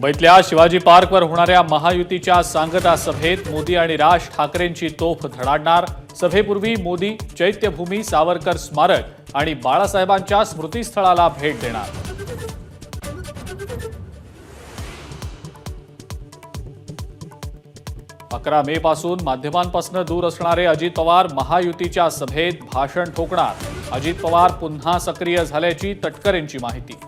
मुंबईतल्या शिवाजी पार्कवर होणाऱ्या महायुतीच्या सांगता सभेत मोदी आणि राज ठाकरेंची तोफ धडाडणार। सभेपूर्वी मोदी चैत्यभूमी, सावरकर स्मारक आणि बाळासाहेबांच्या स्मृतीस्थळाला भेट देणार। 11 मे पासून माध्यमांपासून दूर असणारे अजित पवार महायुतीच्या सभेत भाषण ठोकणार। अजित पवार पुन्हा सक्रिय झाल्याची तटकरेंची माहिती।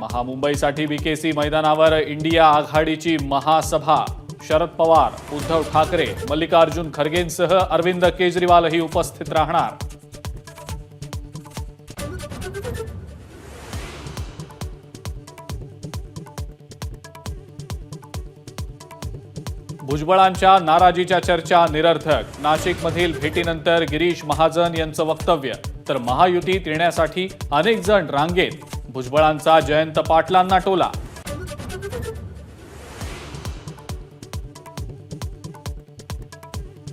महामुंबईसाठी बीकेसी मैदानावर इंडिया आघाडीची महासभा। शरद पवार, उद्धव ठाकरे, मल्लिकार्जुन खरगेंसह अरविंद केजरीवालही उपस्थित राहणार। भुजबळांच्या नाराजीच्या चर्चा निरर्थक। नाशिकमधील भेटीनंतर गिरीश महाजन यांचं वक्तव्य। तर महायुतीत येण्यासाठी अनेक जण रांगेत। भुजबळांचा जयंत पाटलांना टोला।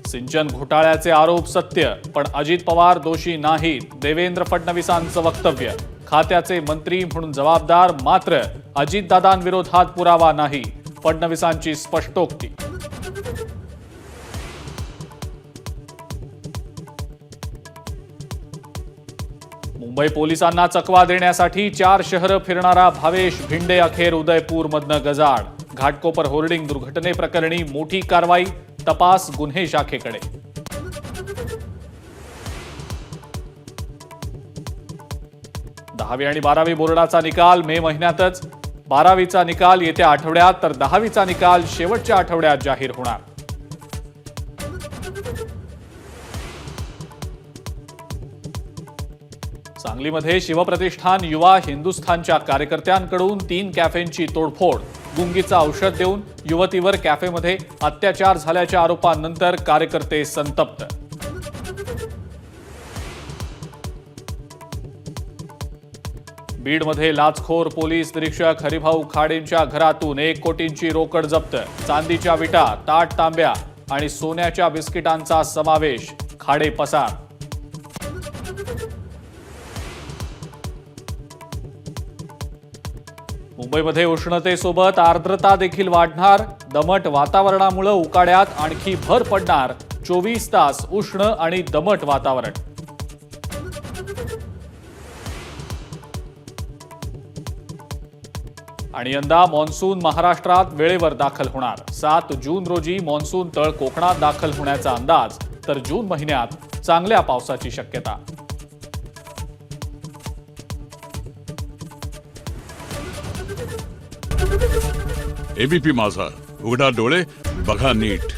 सिंचन घोटाळ्याचे आरोप सत्य, पण अजित पवार दोषी नाहीत। देवेंद्र फडणवीसांचं वक्तव्य। खात्याचे मंत्री म्हणून जबाबदार, मात्र अजितदादांविरोधात पुरावा नाही। फडणवीसांची स्पष्टोक्ती। मुंबई पोलिसांना चकवा देण्यासाठी 4 शहरं फिरणारा भावेश भिंडे अखेर उदयपूरमधनं गजाआड। घाटकोपर होर्डिंग दुर्घटनेप्रकरणी मोठी कारवाई, तपास गुन्हे शाखेकडे। दहावी आणि 12वी बोर्डाचा निकाल मे महिन्यातच। 12वीचा निकाल येत्या आठवड्यात, तर 10वीचा निकाल शेवटच्या आठवड्यात जाहीर होणार। सांगलीमध्ये शिवप्रतिष्ठान युवा हिंदुस्थानच्या कार्यकर्त्यांकडून 3 कॅफेंची तोडफोड। गुंगीचं औषध देऊन युवतीवर कॅफेमध्ये अत्याचार झाल्याच्या आरोपांनंतर कार्यकर्ते संतप्त। बीडमध्ये लाचखोर पोलीस निरीक्षक हरिभाऊ खाडेंच्या घरातून 1 कोटींची रोकड जप्त। चांदीच्या विटा, ताट तांब्या आणि सोन्याच्या बिस्किटांचा समावेश। खाडे पसार। मुंबईमध्ये उष्णतेसोबत आर्द्रता देखील वाढणार। दमट वातावरणामुळे उकाड्यात आणखी भर पडणार। 24 तास उष्ण आणि दमट वातावरण। आणि यंदा मान्सून महाराष्ट्रात वेळेवर दाखल होणार। 7 जून रोजी मान्सून तळ कोकणात दाखल होण्याचा अंदाज, तर जून महिन्यात चांगल्या पावसाची शक्यता। एबीपी माझा, उघडा डोळे बघा नीट।